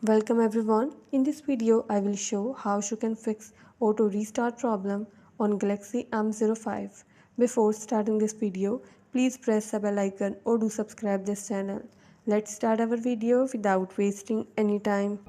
Welcome everyone. In this video, I will show how you can fix auto restart problem on Galaxy M05. Before starting this video, please press the bell icon or do subscribe this channel. Let's start our video without wasting any time.